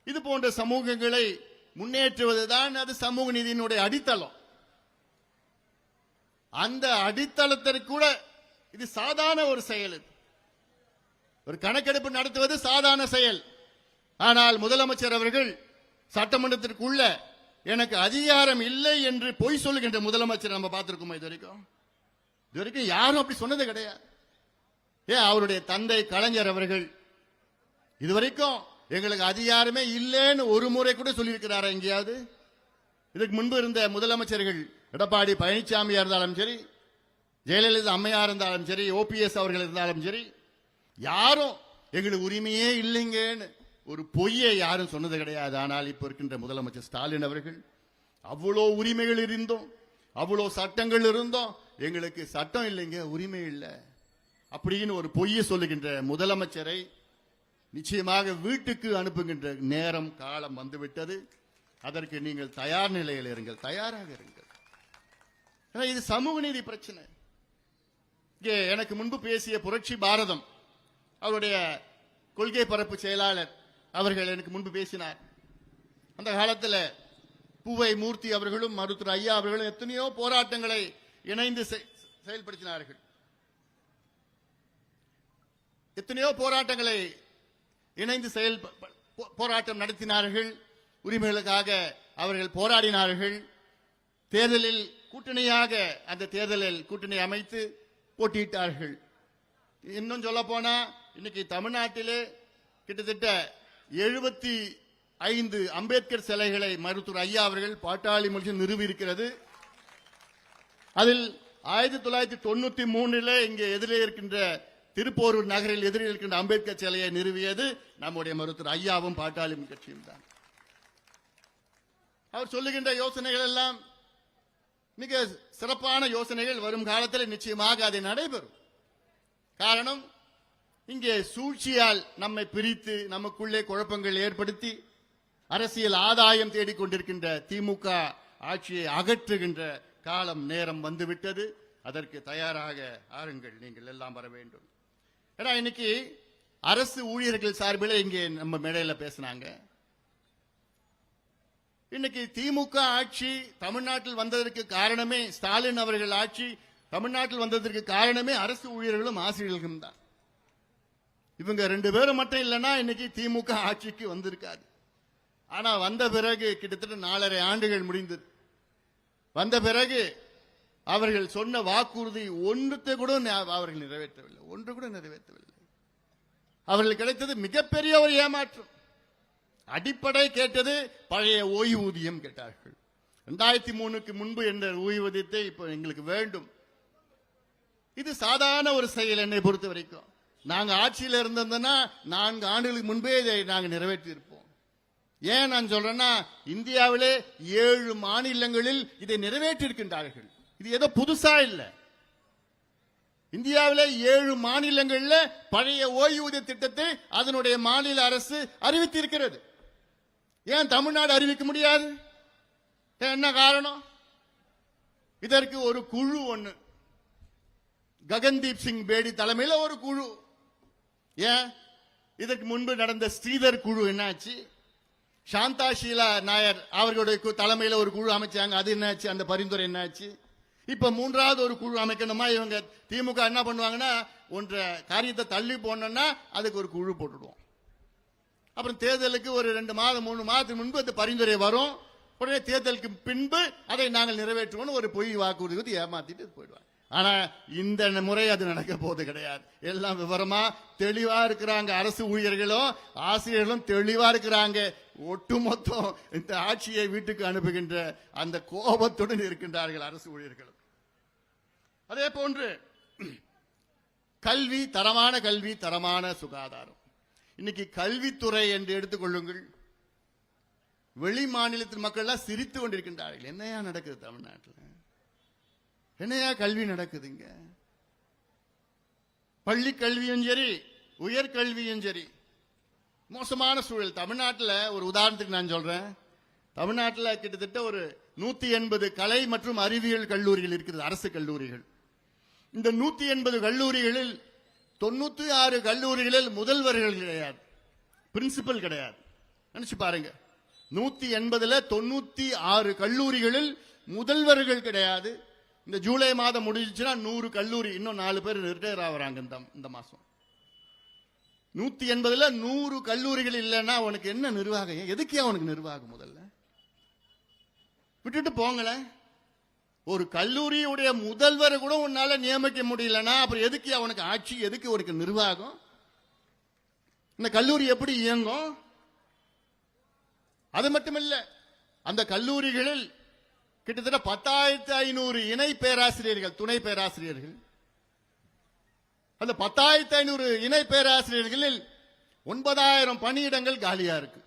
இது போன்ற சமூகங்களை முன்னேற்றுவதுதான் அது சமூக நீதியினுடைய அடித்தளம். அந்த அடித்தளத்திற்கு கூட இது சாதாரண ஒரு செயல். ஒரு கணக்கெடுப்பு நடத்துவது சாதாரண செயல். ஆனால் முதலமைச்சர் அவர்கள் சட்டமன்றத்திற்குள்ள எனக்கு அதிகாரம் இல்லை என்று பொய் சொல்லுகின்ற முதலமைச்சர் நம்ம பார்த்திருக்கோமா? இதுவரைக்கும் யாரும் அப்படி சொன்னது கிடையாது. ஏன் அவருடைய தந்தை கலைஞர் அவர்கள் இதுவரைக்கும் எங்களுக்கு அதிகாரமே இல்லைன்னு ஒரு முறை கூட சொல்லியிருக்கிறாரா எங்கேயாவது? இதுக்கு முன்பு இருந்த முதலமைச்சர்கள் எடப்பாடி பழனிசாமியா இருந்தாலும் சரி, ஜெயலலிதா அம்மையா இருந்தாலும் சரி, ஓபிஎஸ் அவர்கள் இருந்தாலும் சரி, யாரும் எங்களுக்கு உரிமையே இல்லைங்கன்னு ஒரு பொய்யை யாரும் சொன்னது கிடையாது. ஆனால் இப்ப இருக்கின்ற முதலமைச்சர் ஸ்டாலின் அவர்கள் அவ்வளோ உரிமைகள் இருந்தோம், அவ்வளோ சட்டங்கள் இருந்தோம், எங்களுக்கு சட்டம் இல்லைங்க, உரிமை இல்லை அப்படின்னு ஒரு பொய்யை சொல்லுகின்ற முதலமைச்சரை நிச்சயமாக வீட்டுக்கு அனுப்புகின்ற நேரம் காலம் வந்துவிட்டது. அதற்கு நீங்கள் தயார் நிலையில் இருங்கள், தயாராக இருங்கள். இது சமூக நீதி பிரச்சனை. இங்கே எனக்கு முன்பு பேசிய புரட்சி பாரதம் அவருடைய கொள்கை பரப்பு செயலாளர் அவர்கள் எனக்கு முன்பு பேசினார். அந்த காலத்தில் பூவை மூர்த்தி அவர்களும் மருத்துவர் ஐயா அவர்களும் எத்தனையோ போராட்டங்களை இணைந்து செயல்படுத்தினார்கள். எத்தனையோ போராட்டங்களை இணைந்து போராட்டம் நடத்தினார்கள். உரிமைகளுக்காக அவர்கள் போராடினார்கள். தேர்தலில் கூட்டணியாக அந்த தேர்தலில் கூட்டணி அமைத்து போட்டியிட்டார்கள். இன்னும் சொல்ல போனா இன்னைக்கு தமிழ்நாட்டிலே கிட்டத்தட்ட 75 அம்பேத்கர் சிலைகளை மருத்துவர் ஐயா அவர்கள் பாட்டாளி மொழி நிறுவி இருக்கிறது. அதில் 1993 இங்கே எதிரே இருக்கின்ற திருப்போரூர் நகரில் எதிரில் இருக்கின்ற அம்பேத்கர் சிலையை நிறுவியது நம்முடைய மருத்துவர் ஐயாவும் பாட்டாளி கட்சியும் தான். அவர் சொல்லுகின்ற யோசனைகள் எல்லாம் மிக சிறப்பான யோசனைகள். வரும் காலத்தில் நிச்சயமாக அது நடைபெறும். காரணம், இங்கே சூழ்ச்சியால் நம்மை பிரித்து நமக்குள்ளே குழப்பங்கள் ஏற்படுத்தி அரசியல் ஆதாயம் தேடிக்கொண்டிருக்கின்ற திமுக ஆட்சியை அகற்றுகின்ற காலம் நேரம் வந்துவிட்டது. அதற்கு தயாராக ஆருங்கள், நீங்கள் எல்லாம் வர வேண்டும். ஏன்னா இன்னைக்கு அரசு ஊழியர்கள் சார்பில் இங்கே நம்ம மேடையில் பேசினாங்க. இன்னைக்கு திமுக ஆட்சி தமிழ்நாட்டில் வந்ததற்கு காரணமே, ஸ்டாலின் அவர்கள் ஆட்சி தமிழ்நாட்டில் வந்ததற்கு காரணமே அரசு ஊழியர்களும் ஆசிரியர்களும் தான். இவங்க 2 பேரும் மட்டும் இல்லைன்னா இன்னைக்கு திமுக ஆட்சிக்கு வந்திருக்காது. ஆனா வந்த பிறகு கிட்டத்தட்ட 4.5 ஆண்டுகள் முடிந்தது. வந்த பிறகு அவர்கள் சொன்ன வாக்குறுதி ஒன்றுத்தை கூட அவர்கள் நிறைவேற்றவில்லை. ஒன்று கூட நிறைவேற்றவில்லை. அவர்களுக்கு கிடைத்தது மிகப்பெரிய ஒரு ஏமாற்றம். அடிப்படை கேட்டது பழைய ஓய்வூதியம் கேட்டார்கள். 2003க்கு முன்பு என்ற ஓய்வூதியத்தை இப்ப எங்களுக்கு வேண்டும். இது சாதாரண ஒரு செயல். என்னை பொறுத்த வரைக்கும் நாங்க ஆட்சியில் இருந்தோம்னா 4 ஆண்டுகளுக்கு முன்பே இதை நாங்கள் நிறைவேற்றி இருப்போம். ஏன் நான் சொல்றேன்னா, இந்தியாவிலே 7 மாநிலங்களில் இதை நிறைவேற்றி இருக்கின்றார்கள். இது ஏதோ புதுசா இல்ல. இந்தியாவிலே 7 மாநிலங்களில் பழைய ஓய்வூதிய திட்டத்தை அதனுடைய மாநில அரசு அறிவித்திருக்கிறது. ஏன் தமிழ்நாடு அறிவிக்க முடியாது? என்ன காரணம்? இதற்கு ஒரு குழு ஒண்ணு, ககன்தீப் சிங் பேடி தலைமையில் ஒரு குழு. ஏன் இதற்கு முன்பு நடந்த ஸ்ரீதர் குழு என்னாச்சு? சாந்தா ஷீலா நாயர் அவர்களுடைய தலைமையில் ஒரு குழு அமைச்சாங்க. அது என்னாச்சு? அந்த பரிந்துரை என்னாச்சு? இப்ப 3வது ஒரு குழு அமைக்கணுமா? இவங்க திமுக என்ன பண்ணுவாங்கன்னா, ஒன்ற காரியத்தை தள்ளி போனோம்னா அதுக்கு ஒரு குழு போட்டுடுவோம். அப்புறம் தேர்தலுக்கு ஒரு 2 மாதம் 3 மாதத்துக்கு முன்பு அந்த பரிந்துரை வரும். உடனே தேர்தலுக்கு பின்பு அதை நாங்கள் நிறைவேற்றுவோம் ஒரு பொய் வாக்குறுதி ஏமாத்திட்டு போயிடுவாங்க. ஆனா இந்த முறை அது நடக்க போது கிடையாது. எல்லாம் விவரமா தெளிவா இருக்கிறாங்க. அரசு ஊழியர்களும் ஆசிரியர்களும் தெளிவா இருக்கிறாங்க. ஒட்டுமொத்தம் இந்த ஆட்சியை வீட்டுக்கு அனுப்புகின்ற அந்த கோபத்துடன் இருக்கின்றார்கள் அரசு ஊழியர்களும். அதே போன்று கல்வி, தரமான கல்வி, தரமான சுகாதாரம். இன்னைக்கு கல்வித்துறை என்று எடுத்துக்கொள்ளுங்கள், வெளி மாநிலத்தின் மக்கள் எல்லாம் சிரித்து கொண்டிருக்கின்றார்கள். என்னையா நடக்குது தமிழ்நாட்டில்? என்னையா கல்வி நடக்குதுங்க? பள்ளி கல்வியும் சரி, உயர்கல்வியும் சரி, மோசமான சூழல். தமிழ்நாட்டில் ஒரு உதாரணத்துக்கு நான் சொல்றேன். தமிழ்நாட்டில் கிட்டத்தட்ட ஒரு 180 கலை மற்றும் அறிவியல் கல்லூரிகள் இருக்கிறது, அரசு கல்லூரிகள். இந்த 180 கல்லூரிகளில் 96 கல்லூரிகளில் முதல்வர்கள் கிடையாது, பிரின்சிபல் கிடையாது. நினைச்சு பாருங்க, 180ல் 96 கல்லூரிகளில் முதல்வர்கள் கிடையாது. இந்த ஜூலை மாதம் முடிஞ்சுச்சுன்னா 100 கல்லூரி, இன்னும் 4 பேர் ரிட்டையர் ஆகுறாங்க இந்த மாசம். 180ல் 100 கல்லூரிகள் இல்லைன்னா உனக்கு என்ன நிர்வாகம்? எதுக்கே அவனுக்கு நிர்வாகம்? முதல்ல விட்டுட்டு போங்களேன். ஒரு கல்லூரியுடைய முதல்வரை கூட உன்னால நியமிக்க முடியலன்னா அப்புறம் எதுக்கு அவனுக்கு ஆட்சி? எதுக்கு அவனுக்கு நிர்வாகம்? இந்த கல்லூரி எப்படி இயங்கும்? அது மட்டுமல்ல, அந்த கல்லூரிகளில் கிட்டத்தட்ட 10,500 இணை பேராசிரியர்கள், துணை பேராசிரியர்கள். அந்த 10,500 இணை பேராசிரியர்களில் 9,000 பணியிடங்கள் காலியா இருக்கு.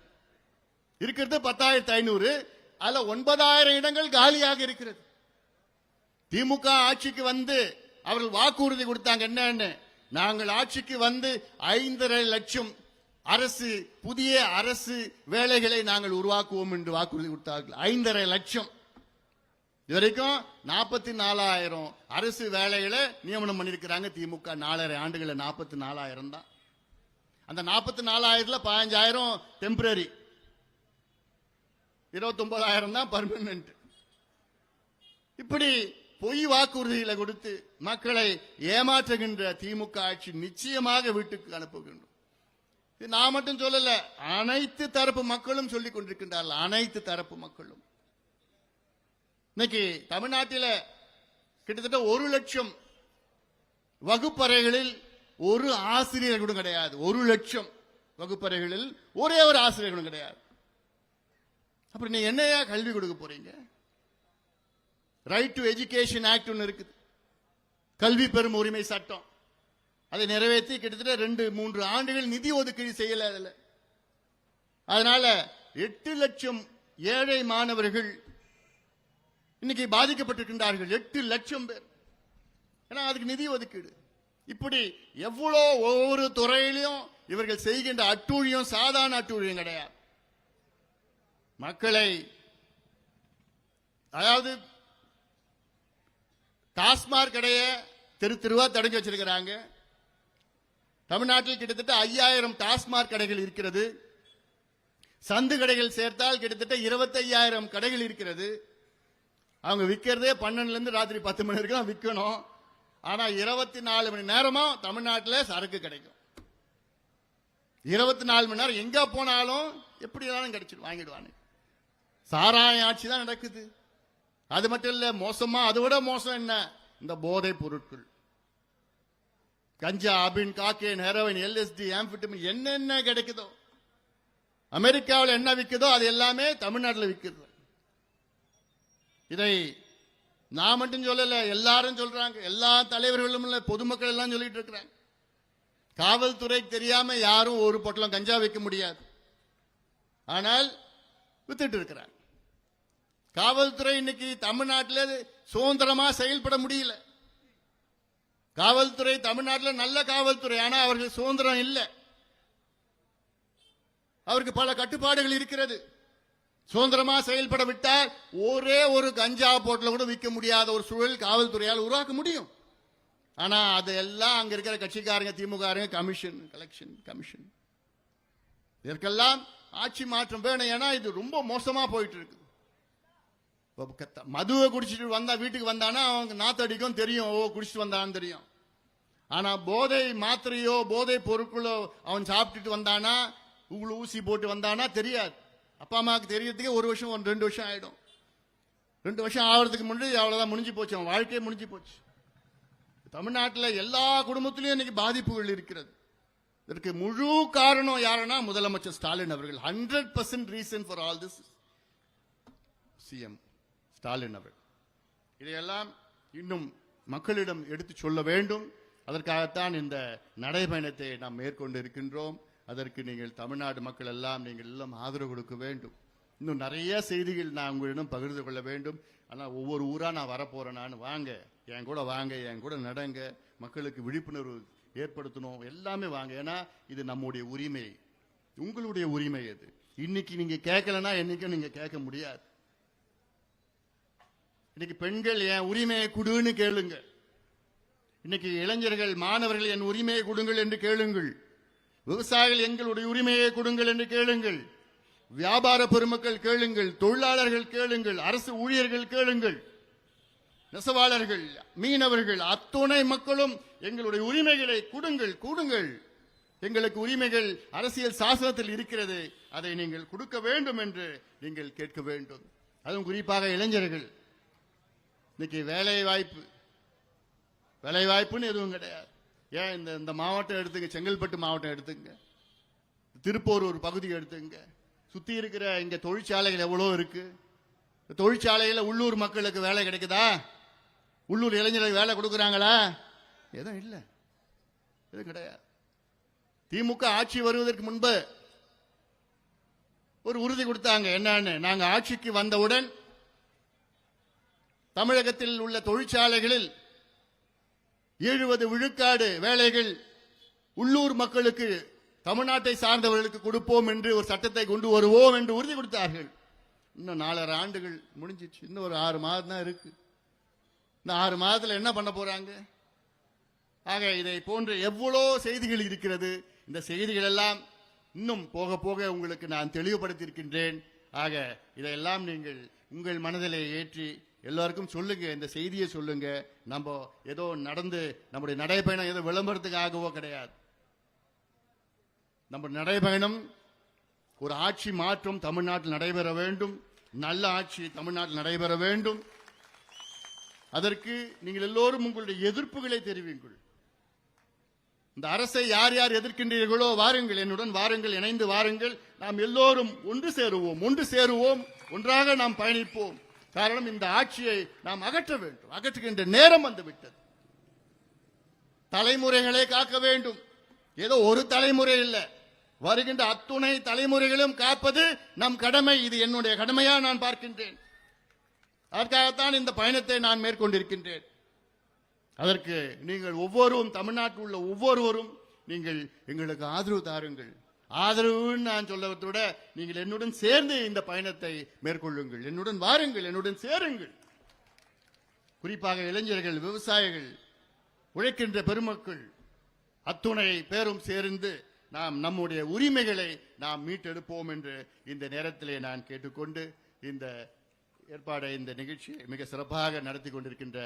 இருக்கிறது 10,500, அதுல 9,000 இடங்கள் காலியாக இருக்கிறது. திமுக ஆட்சிக்கு வந்து அவர்கள் வாக்குறுதி கொடுத்தாங்க. என்னன்னு, நாங்கள் ஆட்சிக்கு வந்து 5.5 லட்சம் புதிய அரசு வேலைகளை நாங்கள் உருவாக்குவோம் என்று வாக்குறுதி கொடுத்தார்கள். 5.5 லட்சம். இதுவரைக்கும் 44,000 அரசு வேலைகளை நியமனம் பண்ணிருக்கிறாங்க திமுக. 4.5 ஆண்டுகள் 44,000 தான். அந்த 44,000ல 15,000 டெம்பரரி, 29,000 தான் பர்மனன்ட். இப்படி பொய் வாக்குறுதிகளை கொடுத்து மக்களை ஏமாற்றுகின்ற திமுக ஆட்சி நிச்சயமாக வீட்டுக்கு அனுப்புகின்றோம். நான் மட்டும் சொல்லல, அனைத்து தரப்பு மக்களும் சொல்லிக் கொண்டிருக்கின்றார்கள். அனைத்து தரப்பு மக்களும். இன்னைக்கு தமிழ்நாட்டில் கிட்டத்தட்ட 1 லட்சம் வகுப்பறைகளில் ஒரு ஆசிரியர் கூட கிடையாது. 1 லட்சம் வகுப்பறைகளில் ஒரே ஒரு ஆசிரியர் கூட கிடையாது. அப்புறம் நீ என்னையா கல்வி கொடுக்க போறீங்க? ரைட் டு எஜுகேஷன் ஆக்ட் ஒன்று இருக்குது, கல்வி பெறும் உரிமை சட்டம். அதை நிறைவேற்றி கிட்டத்தட்ட 2-3 ஆண்டுகள் நிதி ஒதுக்கீடு செய்யல. அதனால 8 லட்சம் ஏழை மாணவர்கள் இன்னைக்கு பாதிக்கப்பட்டிருக்கின்றார்கள். 8 லட்சம் பேர். ஏன்னா அதுக்கு நிதி ஒதுக்கீடு. இப்படி எவ்வளோ ஒவ்வொரு துறையிலும் இவர்கள் செய்கின்ற அட்டூழியம் சாதாரண அட்டூழியம் கிடையாது. மக்களை, அதாவது டாஸ்மாக் கடையை தெருவா தடுக்க வச்சிருக்கிறாங்க. தமிழ்நாட்டில் கிட்டத்தட்ட 5,000 டாஸ்மாக் கடைகள் இருக்கிறது. சந்து கடைகள் சேர்த்தால் கிட்டத்தட்ட 25,000 கடைகள் இருக்கிறது. அவங்க விற்கிறதே 12 இருந்து ராத்திரி 10 மணி வரைக்கும் தான் விற்கணும். ஆனா 24 மணி நேரமா தமிழ்நாட்டில் சரக்கு கிடைக்கும். 24 மணி நேரம் எங்க போனாலும் எப்படி வேணாலும் கிடைச்சிடும், வாங்கிடுவாங்க. சாராய ஆட்சி தான் நடக்குது. அது மட்டும் இல்ல, மோசமா அதை விட மோசம் என்ன, இந்த போதைப் பொருட்கள், கஞ்சா, அபின், காக்கேன், ஹெரோயின், LSD, ஆம்பிட்டமின், என்னென்ன கிடைக்குதோ, அமெரிக்காவில் என்ன விற்குதோ அது எல்லாமே தமிழ்நாட்டில் விற்குது. இதை நான் மட்டும் சொல்லல, எல்லாரும் சொல்றாங்க. எல்லா தலைவர்களும் இல்ல, பொதுமக்கள் எல்லாம் சொல்லிட்டு இருக்கிறாங்க. காவல்துறை தெரியாம யாரும் ஒரு பொட்டலம் கஞ்சா வைக்க முடியாது. ஆனால் வித்துட்டு இருக்கிறாங்க. காவல்துறை இன்னைக்கு தமிழ்நாட்டில் சுதந்திரமா செயல்பட முடியல. காவல்துறை தமிழ்நாட்டில் நல்ல காவல்துறை, ஆனா அவர்கள் சுதந்திரம் இல்லை. அவருக்கு பல கட்டுப்பாடுகள் இருக்கிறது. சுதந்திரமா செயல்பட விட்டால் ஒரே ஒரு கஞ்சா போட்டல கூட விற்க முடியாத ஒரு சூழல் காவல்துறையால் உருவாக்க முடியும். ஆனா அதெல்லாம் அங்க இருக்கிற கட்சிக்காரங்க, திமுக கமிஷன், கலெக்ஷன் கமிஷன், இதற்கெல்லாம் ஆட்சி மாற்றம் வேணும். ஏன்னா இது ரொம்ப மோசமா போயிட்டு இருக்கு. மதுவை குடிச்சிட்டு வந்தா, வீட்டுக்கு வந்தானா அவங்க நாத்தடிக்கும் தெரியும், ஓ குடிச்சிட்டு வந்தான்னு தெரியும். ஆனா போதை மாத்திரையோ போதை பொருட்களோ அவன் சாப்பிட்டுட்டு வந்தானா, ஊசி போட்டு வந்தானா தெரியாது. அப்பா அம்மாவுக்கு தெரியறதுக்கே 1 வருஷம் 2 வருஷம் ஆயிடும். 2 வருஷம் ஆகிறதுக்கு முன்னாடி அவ்வளவுதான், முடிஞ்சு போச்சு, அவன் வாழ்க்கையே முடிஞ்சு போச்சு. தமிழ்நாட்டில் எல்லா குடும்பத்திலையும் இன்னைக்கு பாதிப்புகள் இருக்கிறது. இதற்கு முழு காரணம் யாருன்னா முதலமைச்சர் ஸ்டாலின் அவர்கள். 100% reason for all this CM Stalin அவர்கள். இதையெல்லாம் இன்னும் மக்களிடம் எடுத்து சொல்ல வேண்டும். அதற்காகத்தான் இந்த நடைபயணத்தை நாம் மேற்கொண்டு இருக்கின்றோம். அதற்கு நீங்கள் தமிழ்நாடு மக்கள் எல்லாம் நீங்கள் எல்லாம் ஆதரவு கொடுக்க வேண்டும். இன்னும் நிறைய செய்திகள் நான் உங்களிடம் பகிர்ந்து கொள்ள வேண்டும். ஆனால் ஒவ்வொரு ஊரா நான் வரப்போறேன். நான் வாங்க, என் கூட வாங்க, என் கூட நடங்க, மக்களுக்கு விழிப்புணர்வு ஏற்படுத்தணும், எல்லாமே வாங்க. ஏன்னா இது நம்முடைய உரிமை, உங்களுடைய உரிமை. அது இன்னைக்கு நீங்க கேட்கலன்னா என்னைக்கும் நீங்க கேட்க முடியாது. இன்னைக்கு பெண்கள் என் உரிமையை கொடுன்னு கேளுங்க. இன்னைக்கு இளைஞர்கள், மாணவர்கள் என் உரிமையை கொடுங்கள் என்று கேளுங்கள். விவசாயிகள் எங்களுடைய உரிமையை கொடுங்கள் என்று கேளுங்கள். வியாபார பெருமக்கள் கேளுங்கள், தொழிலாளர்கள் கேளுங்கள், அரசு ஊழியர்கள் கேளுங்கள், நெசவாளர்கள், மீனவர்கள், அத்துணை மக்களும் எங்களுடைய உரிமைகளை கொடுங்கள், கொடுங்கள். எங்களுக்கு உரிமைகள் அரசியல் சாசனத்தில் இருக்கிறது, அதை நீங்கள் கொடுக்க வேண்டும் என்று நீங்கள் கேட்க வேண்டும். அதுவும் குறிப்பாக இளைஞர்கள். இன்னைக்கு வேலை வாய்ப்புன்னு எதுவும் கிடையாது. ஏன் இந்த மாவட்டம் எடுத்துங்க, செங்கல்பட்டு மாவட்டம் எடுத்துங்க, திருப்பூர் ஒரு பகுதி எடுத்துங்க, சுத்தி இருக்கிற இங்க தொழிற்சாலைகள் எவ்வளவு இருக்கு. தொழிற்சாலையில் உள்ளூர் மக்களுக்கு வேலை கிடைக்குதா? உள்ளூர் இளைஞர்களுக்கு வேலை கொடுக்கறாங்களா? எதுவும் இல்லை, எதுவும் கிடையாது. திமுக ஆட்சி வருவதற்கு முன்பு ஒரு உறுதி கொடுத்தாங்க. என்னன்னு, நாங்க ஆட்சிக்கு வந்தவுடன் தமிழகத்தில் உள்ள தொழிற்சாலைகளில் 70 விழுக்காடு வேலைகள் உள்ளூர் மக்களுக்கு, தமிழ்நாட்டை சார்ந்தவர்களுக்கு கொடுப்போம் என்று ஒரு சட்டத்தை கொண்டு வருவோம் என்று உறுதி கொடுத்தார்கள். இன்னும் 4.5 ஆண்டுகள் முடிஞ்சிச்சு. இன்னும் ஒரு 6 மாதம் தான் இருக்கு. இந்த 6 மாதத்தில் என்ன பண்ண போறாங்க? ஆக இதை போன்ற எவ்வளோ செய்திகள் இருக்கிறது. இந்த செய்திகள் எல்லாம் இன்னும் போக போக உங்களுக்கு நான் தெளிவுபடுத்தியிருக்கின்றேன். ஆக இதையெல்லாம் நீங்கள் உங்கள் மனதிலே ஏற்றி எல்லாருக்கும் சொல்லுங்க, இந்த செய்தியை சொல்லுங்க. நம்ம ஏதோ நடந்து நம்முடைய நடைபயணம் ஏதோ விளம்பரத்துக்காகவோ கிடையாது. நம்ம நடைபயணம் ஒரு ஆட்சி மாற்றம் தமிழ்நாட்டில் நடைபெற வேண்டும், நல்ல ஆட்சி தமிழ்நாட்டில் நடைபெற வேண்டும். அதற்கு நீங்கள் எல்லோரும் உங்களுடைய எதிர்ப்புகளை தெரிவிங்கள். இந்த அரசை யார் யார் எதிர்க்கின்றீர்களோ வாருங்கள், என்னுடன் வாருங்கள், இணைந்து வாருங்கள். நாம் எல்லோரும் ஒன்று சேருவோம், ஒன்றாக நாம் பயணிப்போம். காரணம், இந்த ஆட்சியை நாம் அகற்ற வேண்டும். அகற்றுகின்ற நேரம் வந்துவிட்டது. தலைமுறைகளை காக்க வேண்டும். ஏதோ ஒரு தலைமுறை இல்லை, வருகின்ற அத்துணை தலைமுறைகளும் காப்பது நம் கடமை. இது என்னுடைய கடமையா நான் பார்க்கின்றேன். அதற்காகத்தான் இந்த பயணத்தை நான் மேற்கொண்டிருக்கின்றேன். அதற்கு நீங்கள் ஒவ்வொருவரும், தமிழ்நாட்டில் உள்ள ஒவ்வொருவரும் நீங்கள் எங்களுக்கு ஆதரவு தாருங்கள். ஆதரவுன்னு நான் சொல்வதை விட நீங்கள் என்னுடன் சேர்ந்து இந்த பயணத்தை மேற்கொள்ளுங்கள். என்னுடன் வாருங்கள், என்னுடன் சேருங்கள். குறிப்பாக இளைஞர்கள், விவசாயிகள், உழைக்கின்ற பெருமக்கள் அத்துணை பேரும் சேர்ந்து நாம் நம்முடைய உரிமைகளை நாம் மீட்டெடுப்போம் என்று இந்த நேரத்திலே நான் கேட்டுக்கொண்டு இந்த ஏற்பாடை இந்த நிகழ்ச்சியை மிக சிறப்பாக நடத்தி கொண்டிருக்கின்ற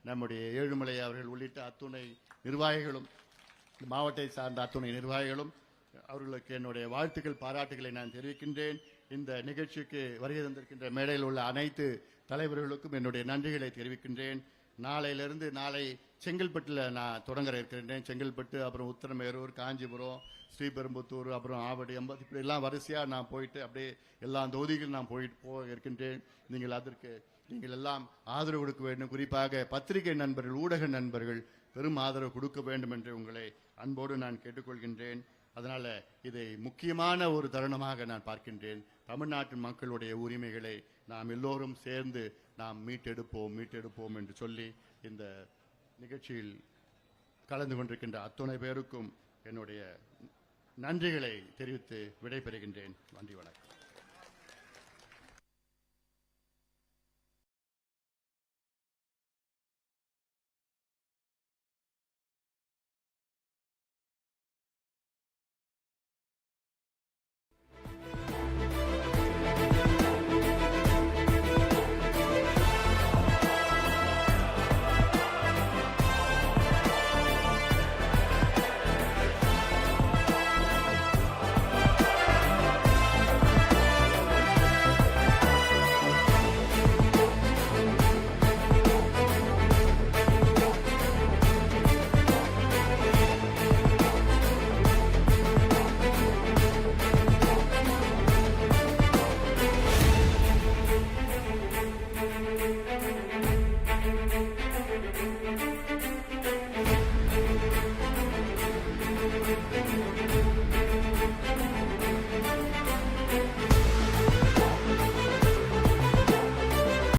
நம்முடைய ஏழுமலை அவர்கள் உள்ளிட்ட அத்துணை நிர்வாகிகளும் மாவட்டத்தை சார்ந்த அத்துணை நிர்வாகிகளும் அவர்களுக்கு என்னுடைய வாழ்த்துக்கள் பாராட்டுகளை நான் தெரிவிக்கின்றேன். இந்த நிகழ்ச்சிக்கு வருகை தந்திருக்கின்ற மேடையில் உள்ள அனைத்து தலைவர்களுக்கும் என்னுடைய நன்றிகளை தெரிவிக்கின்றேன். நாளையிலிருந்து நாளை செங்கல்பட்டில் நான் தொடங்க இருக்கின்றேன். செங்கல்பட்டு, அப்புறம் உத்தரமேரூர், காஞ்சிபுரம், ஸ்ரீபெரும்புத்தூர், அப்புறம் ஆவடி, அம்பது, இப்படி எல்லாம் வரிசையாக நான் போயிட்டு அப்படியே எல்லா தொகுதிகளும் நான் போக இருக்கின்றேன். நீங்கள் அதற்கு நீங்கள் எல்லாம் ஆதரவு கொடுக்க வேண்டும். குறிப்பாக பத்திரிகை நண்பர்கள், ஊடக நண்பர்கள் பெரும் ஆதரவு கொடுக்க வேண்டும் என்று உங்களை அன்போடு நான் கேட்டுக்கொள்கின்றேன். அதனால இதை முக்கியமான ஒரு தருணமாக நான் பார்க்கின்றேன். தமிழ்நாட்டு மக்களுடைய உரிமைகளை நாம் எல்லோரும் சேர்ந்து நாம் மீட்டெடுப்போம் என்று சொல்லி இந்த நிகழ்ச்சியில் கலந்து கொண்டிருக்கின்ற அத்துணை பேருக்கும் என்னுடைய நன்றிகளை தெரிவித்து விடைபெறுகின்றேன். நன்றி, வணக்கம்.